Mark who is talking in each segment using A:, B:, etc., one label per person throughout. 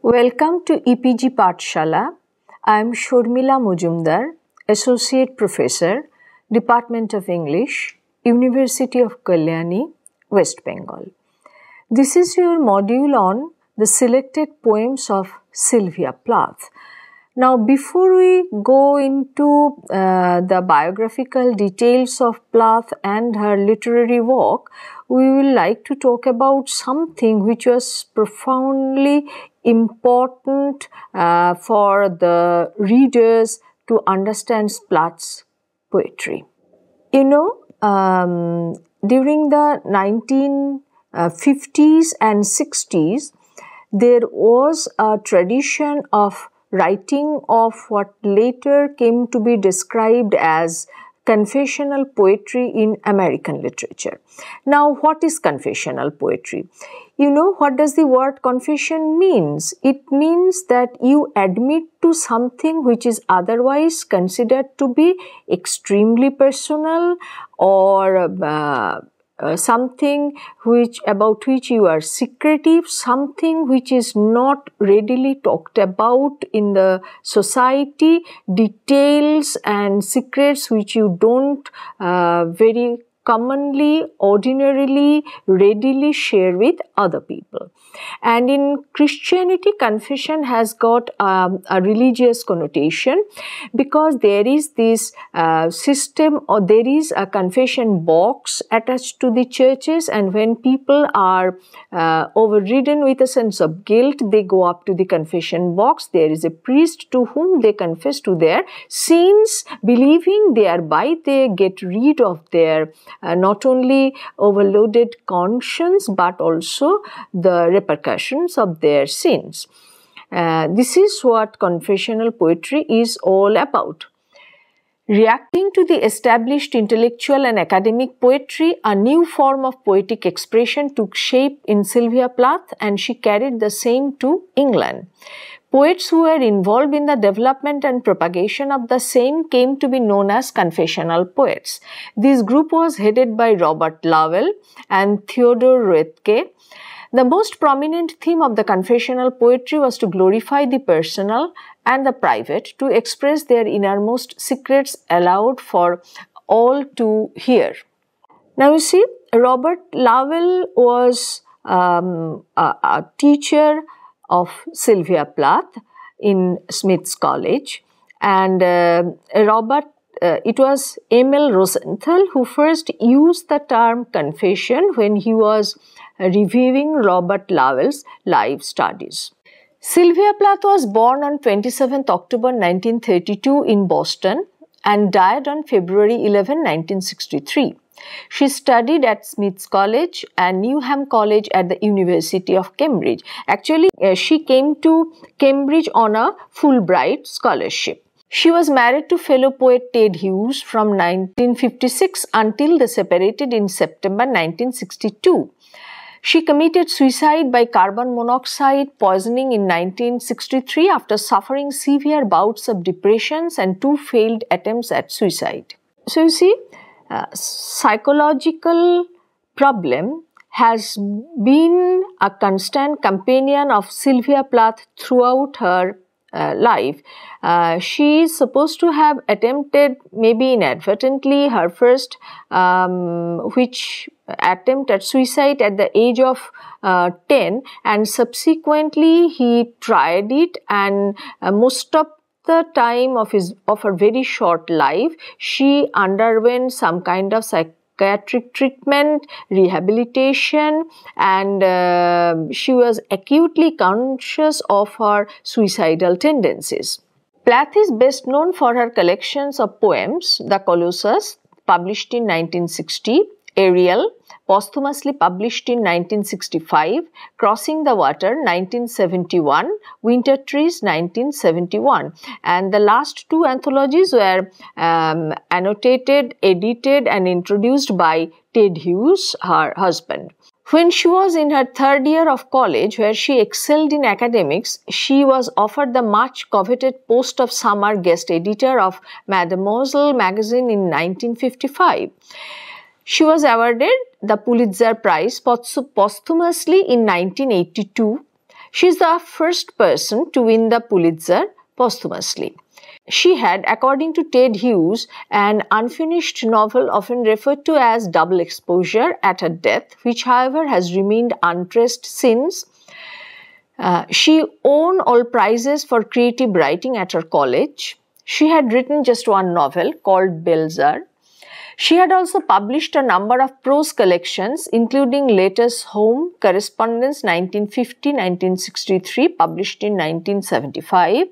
A: Welcome to EPG Pathshala. I am Shormila Mujumdar, Associate Professor, Department of English, University of Kalyani, West Bengal. This is your module on the selected poems of Sylvia Plath. Now, before we go into the biographical details of Plath and her literary work, we will like to talk about something which was profoundly important for the readers to understand Plath's poetry. You know, during the 1950s and 60s, there was a tradition of writing of what later came to be described as confessional poetry in American literature. Now, what is confessional poetry? You know, what does the word confession means? It means that you admit to something which is otherwise considered to be extremely personal or something about which you are secretive, something which is not readily talked about in the society, details and secrets which you don't very commonly, ordinarily, readily share with other people. And in Christianity, confession has got a religious connotation because there is this system, or there is a confession box attached to the churches, and when people are overridden with a sense of guilt, they go up to the confession box. There is a priest to whom they confess to their sins, believing thereby they get rid of their not only overloaded conscience but also the repercussions of their sins. This is what confessional poetry is all about. Reacting to the established intellectual and academic poetry, a new form of poetic expression took shape in Sylvia Plath, and she carried the same to England. Poets who were involved in the development and propagation of the same came to be known as confessional poets. This group was headed by Robert Lowell and Theodore Roethke. The most prominent theme of the confessional poetry was to glorify the personal and the private, to express their innermost secrets aloud for all to hear. Now you see, Robert Lowell was a teacher of Sylvia Plath in Smith's College, and it was Emil Rosenthal who first used the term confession when he was reviewing Robert Lowell's life studies. Sylvia Plath was born on 27th October 1932 in Boston and died on February 11, 1963. She studied at Smith's College and Newham College at the University of Cambridge. Actually, she came to Cambridge on a Fulbright scholarship. She was married to fellow poet Ted Hughes from 1956 until they separated in September 1962. She committed suicide by carbon monoxide poisoning in 1963 after suffering severe bouts of depressions and 2 failed attempts at suicide. So you see, psychological problem has been a constant companion of Sylvia Plath throughout her life. She is supposed to have attempted, maybe inadvertently, her first attempt at suicide at the age of 10, and subsequently he tried it, and most of the time of her very short life, she underwent some kind of psychiatric treatment, rehabilitation, and she was acutely conscious of her suicidal tendencies. Plath is best known for her collections of poems, The Colossus, published in 1960, Ariel, posthumously published in 1965, Crossing the Water 1971, Winter Trees 1971, and the last 2 anthologies were annotated, edited and introduced by Ted Hughes, her husband. When she was in her 3rd year of college, where she excelled in academics, she was offered the much coveted post of summer guest editor of Mademoiselle magazine in 1955. She was awarded the Pulitzer Prize posthumously in 1982. She is the first person to win the Pulitzer posthumously. She had, according to Ted Hughes, an unfinished novel often referred to as Double Exposure at her death, which however has remained untraced since. She won all prizes for creative writing at her college. She had written just one novel called Belzar. She had also published a number of prose collections, including Letters Home, Correspondence 1950-1963, published in 1975,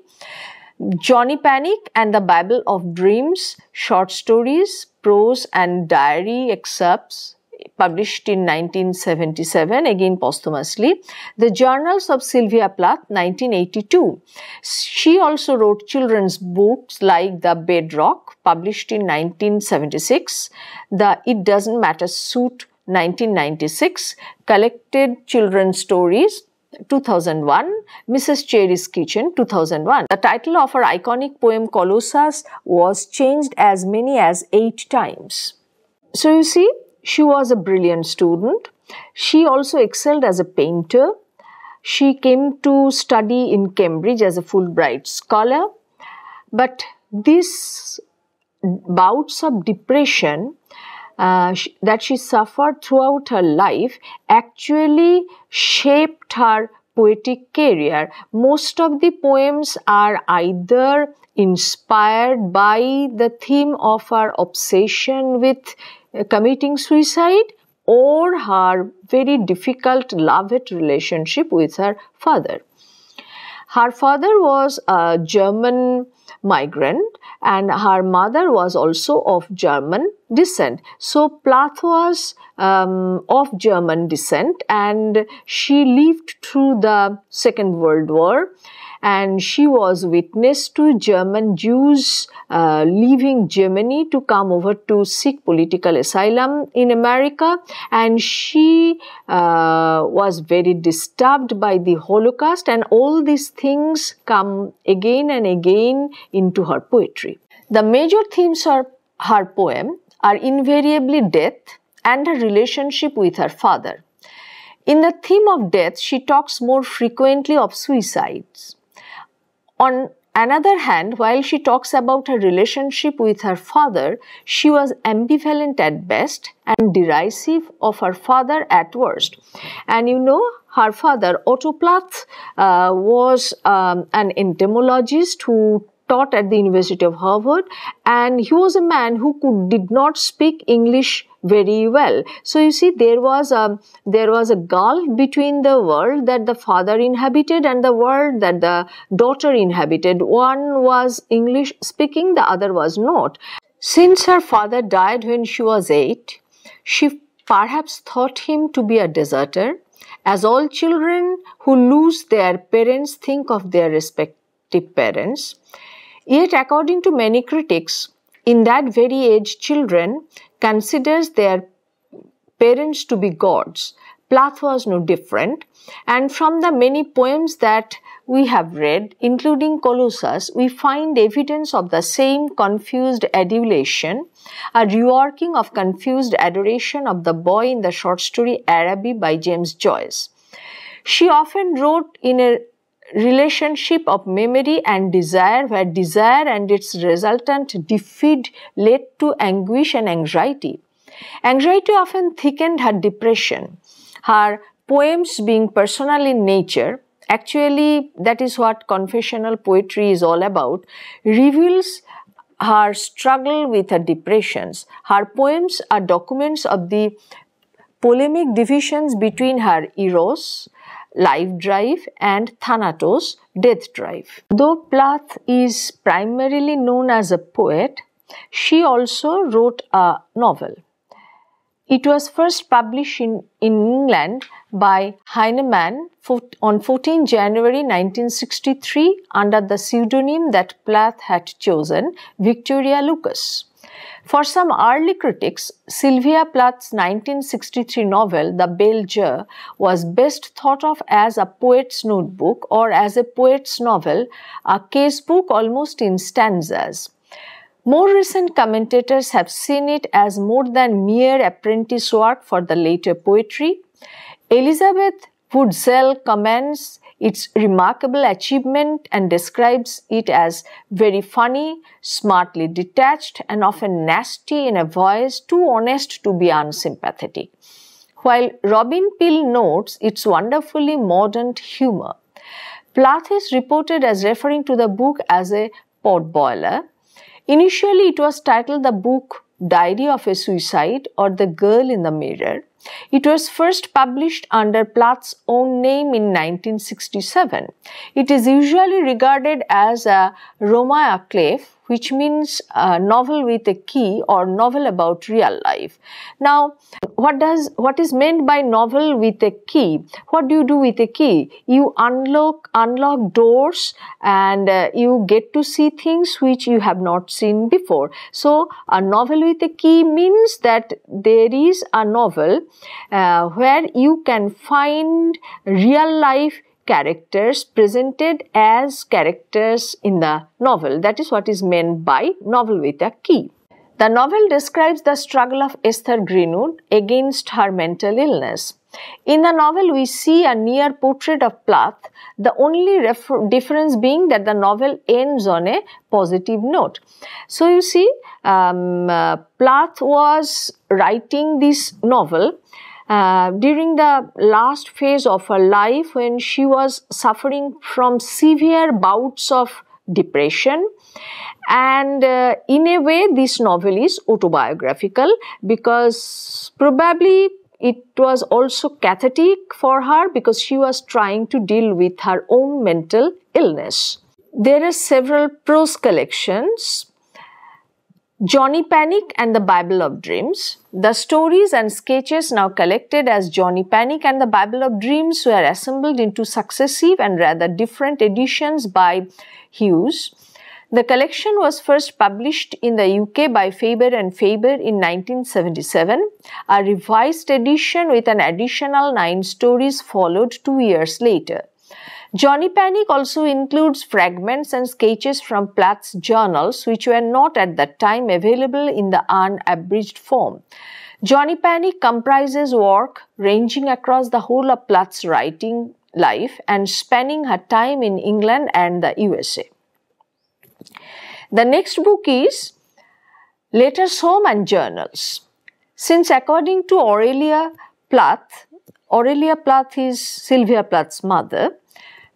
A: Johnny Panic and the Bible of Dreams, short stories, prose and diary excerpts, published in 1977, again posthumously, the Journals of Sylvia Plath, 1982. She also wrote children's books like The Bedrock, published in 1976, the It Doesn't Matter Suit, 1996, Collected Children's Stories, 2001, Mrs. Cherry's Kitchen, 2001. The title of her iconic poem Colossus was changed as many as 8 times. So you see, she was a brilliant student. She also excelled as a painter. She came to study in Cambridge as a Fulbright scholar. But these bouts of depression that she suffered throughout her life actually shaped her poetic career. Most of the poems are either inspired by the theme of her obsession with committing suicide or her very difficult love-hate relationship with her father. Her father was a German migrant and her mother was also of German descent. So Plath was of German descent and she lived through the Second World War, and she was witness to German Jews leaving Germany to come over to seek political asylum in America, and she was very disturbed by the Holocaust, and all these things come again and again into her poetry. The major themes of her poem are invariably death and her relationship with her father. In the theme of death, she talks more frequently of suicides. On another hand, while she talks about her relationship with her father, she was ambivalent at best and derisive of her father at worst. And you know, her father, Otto Plath, was an entomologist who taught at the University of Harvard, and he was a man who did not speak English very well. So you see, there was a gulf between the world that the father inhabited and the world that the daughter inhabited. One was English speaking, the other was not. Since her father died when she was 8, she perhaps thought him to be a deserter, as all children who lose their parents think of their respective parents. Yet, according to many critics, in that very age, children considers their parents to be gods. Plath was no different, and from the many poems that we have read, including Colossus, we find evidence of the same confused adulation, a reworking of confused adoration of the boy in the short story Araby by James Joyce. She often wrote in a relationship of memory and desire, where desire and its resultant defeat led to anguish and anxiety. Anxiety often thickened her depression. Her poems being personal in nature, actually that is what confessional poetry is all about, reveals her struggle with her depressions. Her poems are documents of the polemic divisions between her eros, life drive, and thanatos, death drive. Though Plath is primarily known as a poet, she also wrote a novel. It was first published in England by Heinemann on 14 January 1963 under the pseudonym that Plath had chosen, Victoria Lucas. For some early critics, Sylvia Plath's 1963 novel, The Bell Jar, was best thought of as a poet's notebook or as a poet's novel, a casebook almost in stanzas. More recent commentators have seen it as more than mere apprentice work for the later poetry. Elizabeth Wurzel commends its remarkable achievement and describes it as very funny, smartly detached, and often nasty in a voice too honest to be unsympathetic. While Robin Peel notes its wonderfully modern humor, Plath is reported as referring to the book as a potboiler. Initially, it was titled the book Diary of a Suicide or The Girl in the Mirror. It was first published under Plath's own name in 1967. It is usually regarded as a roman à clef, which means a novel with a key or novel about real life. Now, what is meant by novel with a key? What do you do with a key? You unlock doors and you get to see things which you have not seen before. So, a novel with a key means that there is a novel where you can find real life characters presented as characters in the novel. That is what is meant by novel with a key. The novel describes the struggle of Esther Greenwood against her mental illness. In the novel, we see a near portrait of Plath, the only difference being that the novel ends on a positive note. So you see, Plath was writing this novel during the last phase of her life when she was suffering from severe bouts of depression, and in a way this novel is autobiographical because probably it was also cathartic for her because she was trying to deal with her own mental illness. There are several prose collections: Johnny Panic and the Bible of Dreams. The stories and sketches now collected as Johnny Panic and the Bible of Dreams were assembled into successive and rather different editions by Hughes. The collection was first published in the UK by Faber and Faber in 1977. A revised edition with an additional 9 stories followed 2 years later. Johnny Panic also includes fragments and sketches from Plath's journals which were not at that time available in the unabridged form. Johnny Panic comprises work ranging across the whole of Plath's writing life and spanning her time in England and the USA. The next book is Letters Home and Journals. Since according to Aurelia Plath is Sylvia Plath's mother,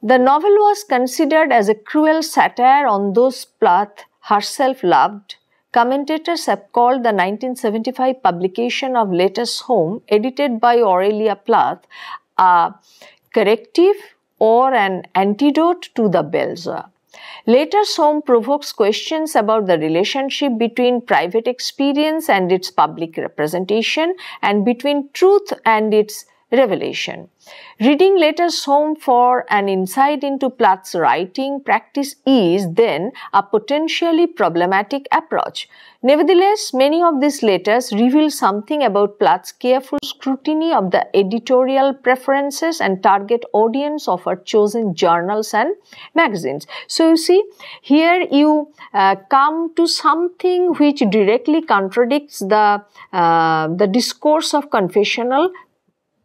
A: the novel was considered as a cruel satire on those Plath herself loved. Commentators have called the 1975 publication of Letters Home, edited by Aurelia Plath, a corrective or an antidote to the Belzer. Letters Home provokes questions about the relationship between private experience and its public representation and between truth and its revelation. Reading Letters Home for an insight into Plath's writing practice is then a potentially problematic approach. Nevertheless, many of these letters reveal something about Plath's careful scrutiny of the editorial preferences and target audience of her chosen journals and magazines. So you see, here you come to something which directly contradicts the discourse of confessional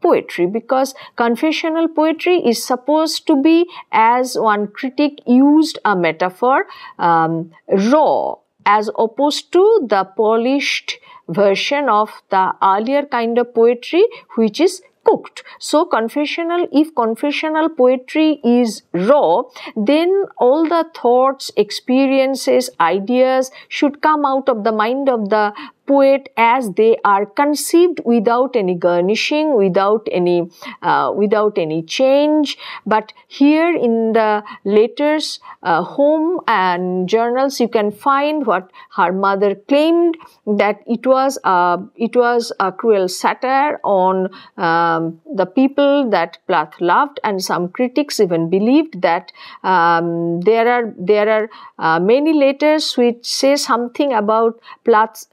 A: poetry, because confessional poetry is supposed to be, as one critic used a metaphor, raw, as opposed to the polished version of the earlier kind of poetry which is cooked. So if confessional poetry is raw, then all the thoughts, experiences, ideas should come out of the mind of the poet as they are conceived, without any garnishing, without any change. But here in the letters, home and journals, you can find what her mother claimed, that it was a cruel satire on the people that Plath loved, and some critics even believed that there are many letters which say something about Plath's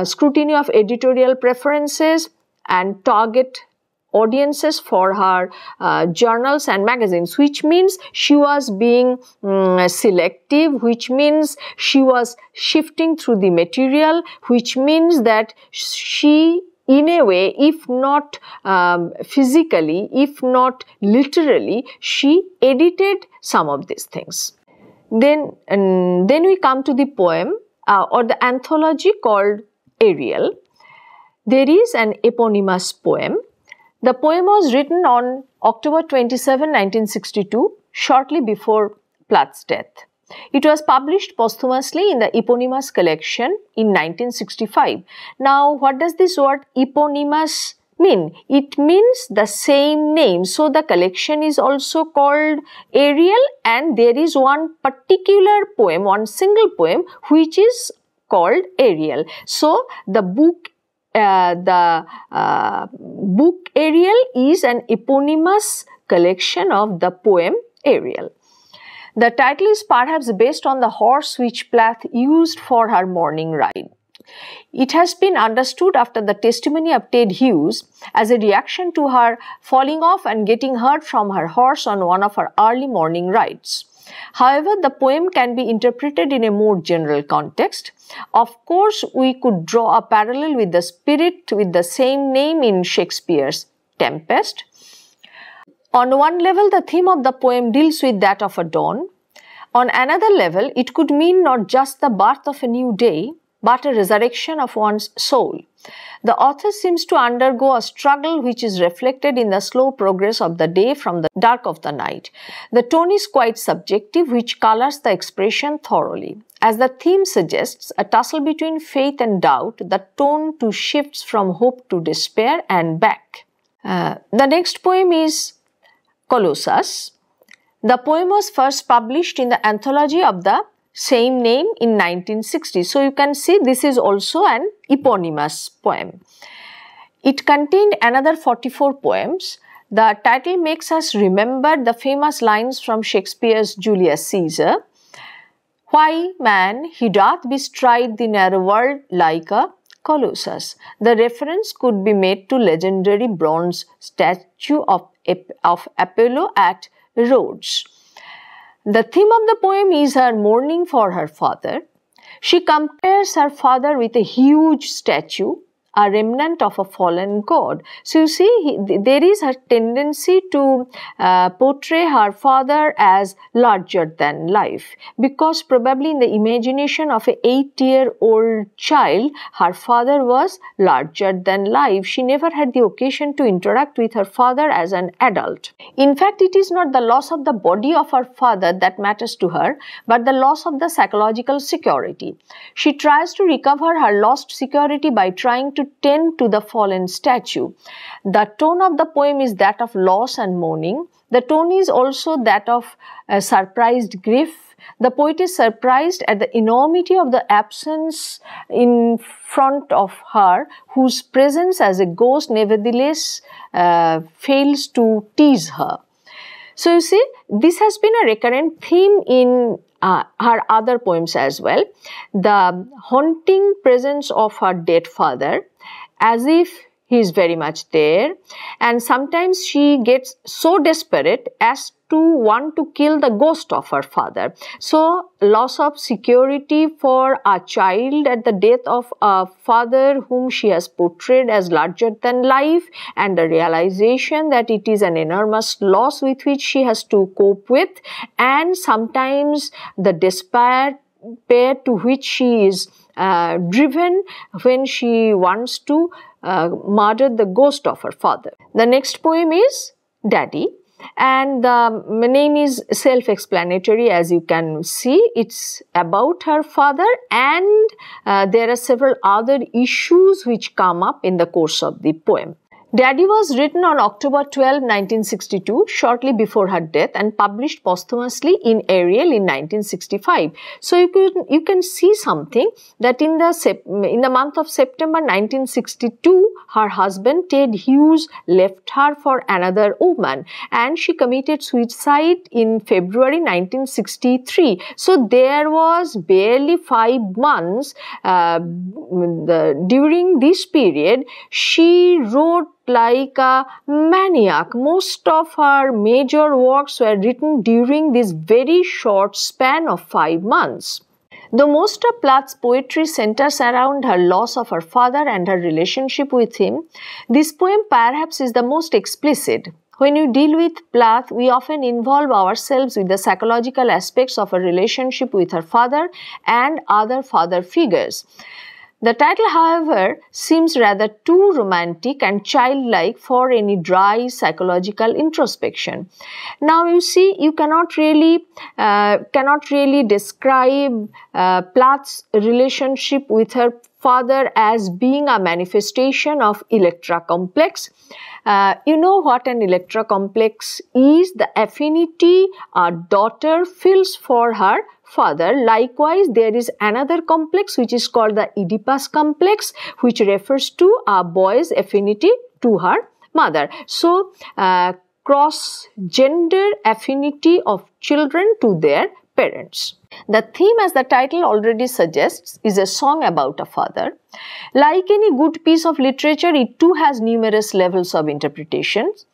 A: scrutiny of editorial preferences and target audiences for her journals and magazines, which means she was being selective, which means she was shifting through the material, which means that she in a way, if not physically, if not literally, she edited some of these things. Then we come to the poem or the anthology called Ariel. There is an eponymous poem. The poem was written on October 27, 1962, shortly before Plath's death. It was published posthumously in the eponymous collection in 1965. Now, what does this word eponymous mean? It means the same name. So, the collection is also called Ariel, and there is one particular poem, one single poem, which is called Ariel. So, the book Ariel is an eponymous collection of the poem Ariel. The title is perhaps based on the horse which Plath used for her morning ride. It has been understood after the testimony of Ted Hughes as a reaction to her falling off and getting hurt from her horse on one of her early morning rides. However, the poem can be interpreted in a more general context. Of course, we could draw a parallel with the spirit with the same name in Shakespeare's Tempest. On one level, the theme of the poem deals with that of a dawn. On another level, it could mean not just the birth of a new day, but a resurrection of one's soul. The author seems to undergo a struggle which is reflected in the slow progress of the day from the dark of the night. The tone is quite subjective, which colors the expression thoroughly. As the theme suggests, a tussle between faith and doubt, the tone too shifts from hope to despair and back. The next poem is Colossus. The poem was first published in the anthology of the same name in 1960. So you can see this is also an eponymous poem. It contained another 44 poems. The title makes us remember the famous lines from Shakespeare's Julius Caesar. Why, man, he doth bestride the narrow world like a Colossus. The reference could be made to legendary bronze statue of Apollo at Rhodes. The theme of the poem is her mourning for her father. She compares her father with a huge statue, a remnant of a fallen god. So you see, there is her tendency to portray her father as larger than life, because probably in the imagination of an 8-year-old child, her father was larger than life. She never had the occasion to interact with her father as an adult. In fact, it is not the loss of the body of her father that matters to her, but the loss of the psychological security. She tries to recover her lost security by trying to tend to the fallen statue. The tone of the poem is that of loss and mourning. The tone is also that of surprised grief. The poet is surprised at the enormity of the absence in front of her, whose presence as a ghost nevertheless fails to tease her. So you see, this has been a recurrent theme in her other poems as well. The haunting presence of her dead father, as if he is very much there, and sometimes she gets so desperate as to want to kill the ghost of her father. So, loss of security for a child at the death of a father whom she has portrayed as larger than life, and the realization that it is an enormous loss with which she has to cope with, and sometimes the despair to which she is driven when she wants to murder the ghost of her father. The next poem is Daddy, and the name is self-explanatory. As you can see, it's about her father, and there are several other issues which come up in the course of the poem. Daddy was written on October 12, 1962, shortly before her death, and published posthumously in Ariel in 1965. So you can see something that in the month of September 1962, her husband Ted Hughes left her for another woman, and she committed suicide in February 1963. So there was barely 5 months. During this period, she wrote like a maniac. Most of her major works were written during this very short span of 5 months. Though most of Plath's poetry centers around her loss of her father and her relationship with him, this poem perhaps is the most explicit. When we deal with Plath, we often involve ourselves with the psychological aspects of her relationship with her father and other father figures. The title, however, seems rather too romantic and childlike for any dry psychological introspection. Now, you see, you cannot really describe Plath's relationship with her father as being a manifestation of Electra complex. You know what an Electra complex is? The affinity a daughter feels for her father. Likewise, there is another complex which is called the Oedipus complex, which refers to a boy's affinity to her mother. So, cross-gender affinity of children to their parents. The theme, as the title already suggests, is a song about a father. Like any good piece of literature, it too has numerous levels of interpretations.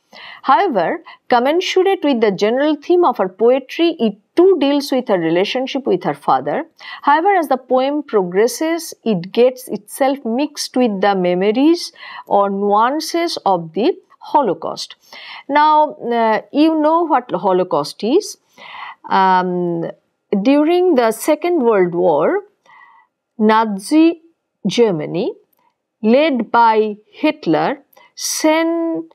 A: However, commensurate with the general theme of her poetry, it too deals with her relationship with her father. However, as the poem progresses, it gets itself mixed with the memories or nuances of the Holocaust. Now, you know what the Holocaust is. During the Second World War, Nazi Germany, led by Hitler, sent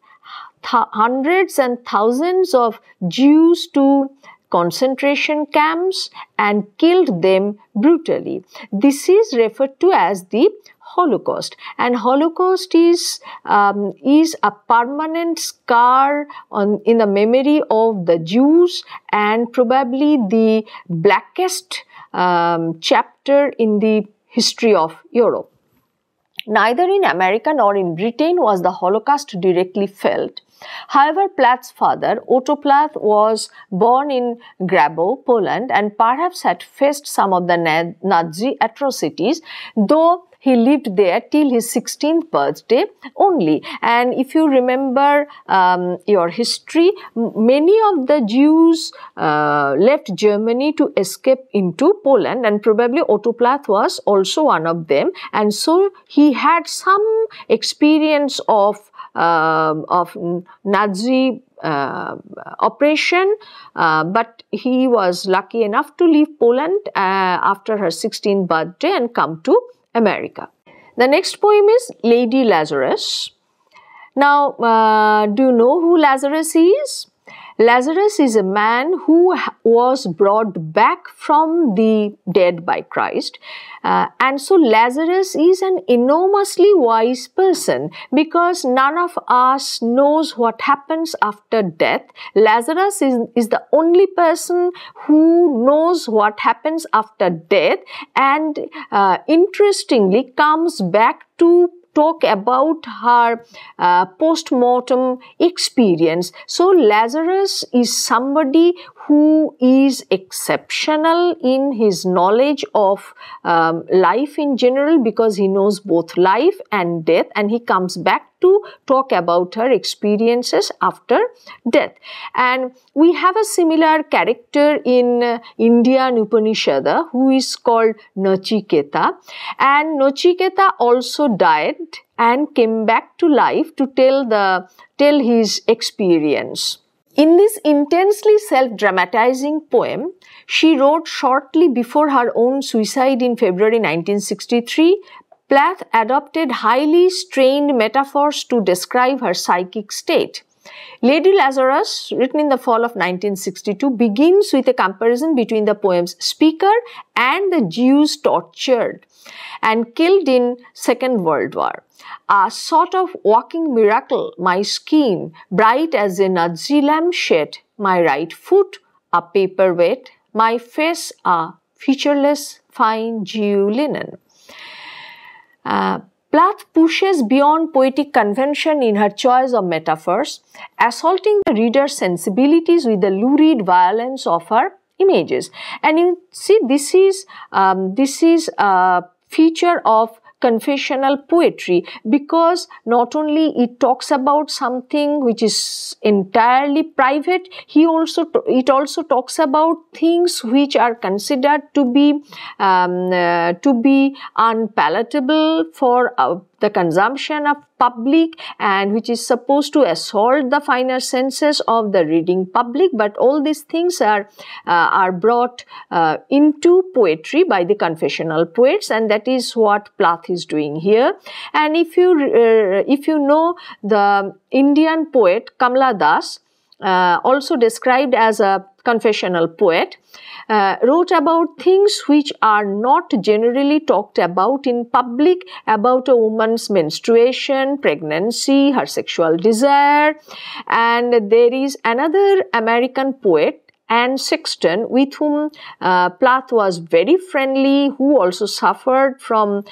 A: hundreds and thousands of Jews to concentration camps and killed them brutally. This is referred to as the Holocaust, and Holocaust is a permanent scar in the memory of the Jews, and probably the blackest chapter in the history of Europe. Neither in America nor in Britain was the Holocaust directly felt. However, Plath's father, Otto Plath, was born in Grabow, Poland, and perhaps had faced some of the Nazi atrocities, though he lived there till his 16th birthday only. And if you remember your history, many of the Jews left Germany to escape into Poland, and probably Otto Plath was also one of them. And so he had some experience of Nazi oppression, but he was lucky enough to leave Poland after her 16th birthday and come to America. The next poem is Lady Lazarus. Now, do you know who Lazarus is? Lazarus is a man who was brought back from the dead by Christ. And so Lazarus is an enormously wise person, because none of us knows what happens after death. Lazarus is the only person who knows what happens after death, and interestingly comes back to talk about her post-mortem experience. So Lazarus is somebody who is exceptional in his knowledge of life in general, because he knows both life and death, and he comes back to talk about her experiences after death. And we have a similar character in Indian Upanishad who is called Nachiketa, and Nachiketa also died and came back to life to tell his experience. In this intensely self-dramatizing poem, she wrote shortly before her own suicide in February 1963, Plath adopted highly strained metaphors to describe her psychic state. Lady Lazarus, written in the fall of 1962, begins with a comparison between the poem's speaker and the Jews tortured and killed in Second World War. A sort of walking miracle, my skin, bright as a Nazi lampshade, my right foot, a paperweight, my face, a featureless fine Jew linen. Plath pushes beyond poetic convention in her choice of metaphors, assaulting the reader's sensibilities with the lurid violence of her images. And you see, this is a feature of confessional poetry, because not only it talks about something which is entirely private, it also talks about things which are considered to be unpalatable for the consumption of public, and which is supposed to assault the finer senses of the reading public. But all these things are brought into poetry by the confessional poets, and that is what Plath is doing here. And if you know the Indian poet Kamala Das, also described as a confessional poet, wrote about things which are not generally talked about in public, about a woman's menstruation, pregnancy, her sexual desire. And there is another American poet, Anne Sexton, with whom Plath was very friendly, who also suffered from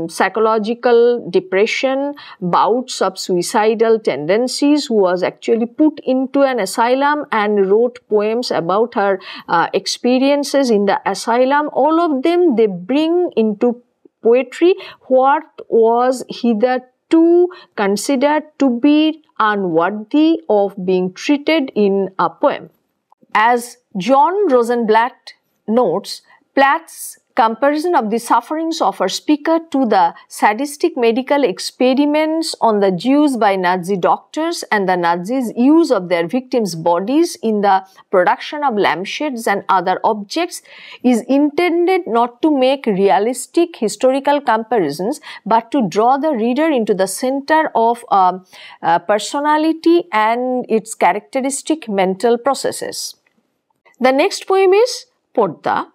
A: psychological depression, bouts of suicidal tendencies, who was actually put into an asylum and wrote poems about her experiences in the asylum. All of them, they bring into poetry what was hitherto considered to be unworthy of being treated in a poem. As John Rosenblatt notes, Plath's comparison of the sufferings of her speaker to the sadistic medical experiments on the Jews by Nazi doctors and the Nazis' use of their victims' bodies in the production of lampshades and other objects is intended not to make realistic historical comparisons, but to draw the reader into the center of personality and its characteristic mental processes. The next poem is Purdah.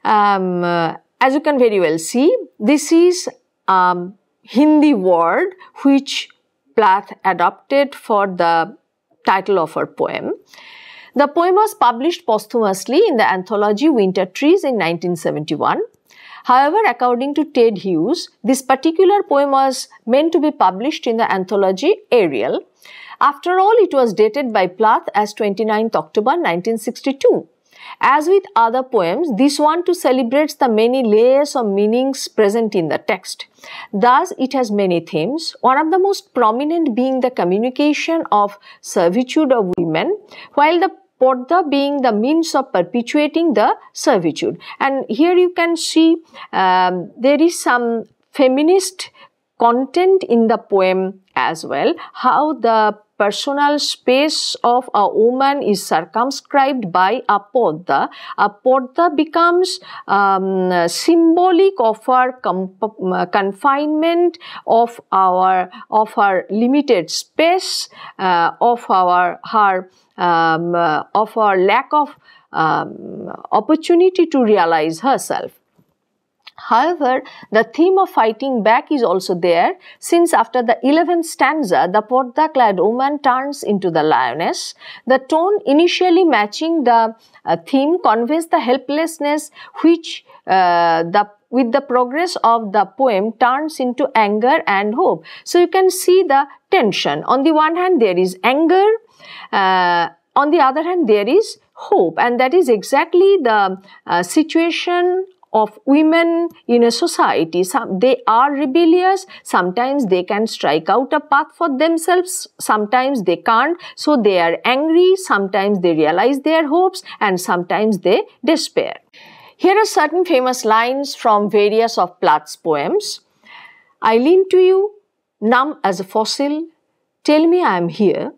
A: As you can very well see, this is a Hindi word which Plath adopted for the title of her poem. The poem was published posthumously in the anthology Winter Trees in 1971. However, according to Ted Hughes, this particular poem was meant to be published in the anthology Ariel. After all, it was dated by Plath as 29th October 1962. As with other poems, this one too celebrates the many layers of meanings present in the text. Thus, it has many themes, one of the most prominent being the communication of servitude of women, while the Purdah being the means of perpetuating the servitude. And here you can see there is some feminist content in the poem as well, how the personal space of a woman is circumscribed by a Purdah. A Purdah becomes symbolic of our confinement, of our limited space, of our lack of opportunity to realize herself. However, the theme of fighting back is also there, since after the 11th stanza, the Purdah-clad woman turns into the lioness. The tone initially matching the theme conveys the helplessness which with the progress of the poem turns into anger and hope. So you can see the tension. On the one hand, there is anger. On the other hand, there is hope. And that is exactly the situation of women in a society. They are rebellious, sometimes they can strike out a path for themselves, sometimes they can't, so they are angry, sometimes they realize their hopes, and sometimes they despair. Here are certain famous lines from various of Plath's poems. I lean to you, numb as a fossil, tell me I am here.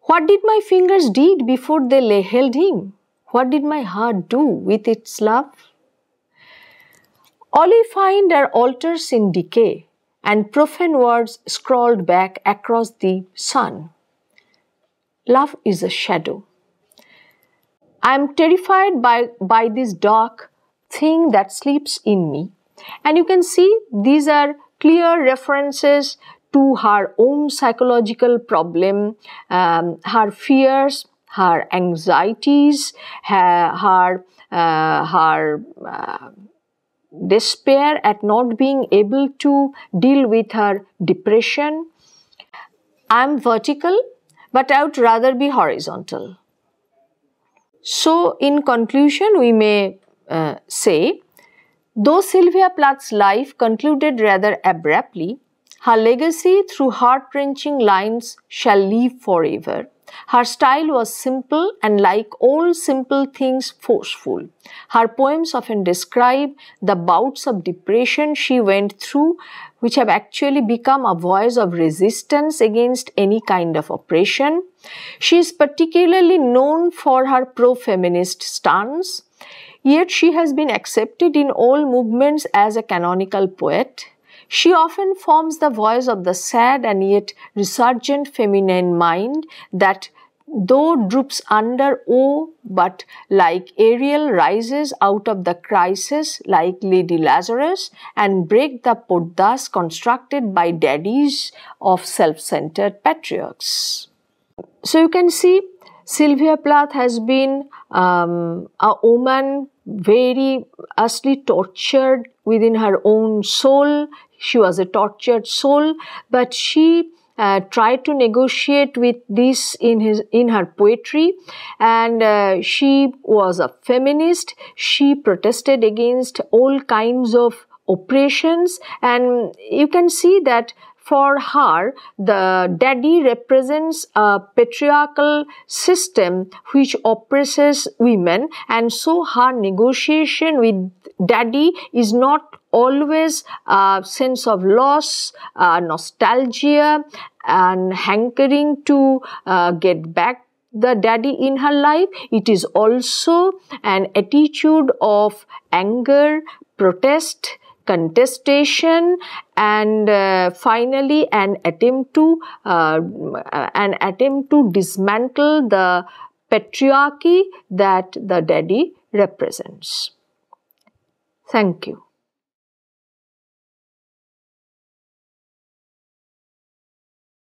A: What did my fingers did before they held him? What did my heart do with its love? All we find are altars in decay and profane words scrawled back across the sun. Love is a shadow. I am terrified by this dark thing that sleeps in me. And you can see these are clear references to her own psychological problem, her fears, her anxieties, her despair at not being able to deal with her depression. I am vertical, but I would rather be horizontal. So, in conclusion, we may say Though Sylvia Plath's life concluded rather abruptly, her legacy through heart-wrenching lines shall live forever. Her style was simple and, like all simple things, forceful. Her poems often describe the bouts of depression she went through, which have actually become a voice of resistance against any kind of oppression. She is particularly known for her pro-feminist stance, yet she has been accepted in all movements as a canonical poet. She often forms the voice of the sad and yet resurgent feminine mind that, though droops under awe, but like Ariel rises out of the crisis like Lady Lazarus and break the Purdahs constructed by daddies of self-centered patriarchs. So you can see Sylvia Plath has been a woman very vastly tortured within her own soul. She was a tortured soul, but she tried to negotiate with this in her poetry, and she was a feminist. She protested against all kinds of oppressions, and you can see that for her, the daddy represents a patriarchal system which oppresses women, and so her negotiation with daddy is not always a sense of loss, nostalgia, and hankering to get back the daddy in her life. It is also an attitude of anger, protest, contestation, and finally an attempt to dismantle the patriarchy that the daddy represents. Thank you.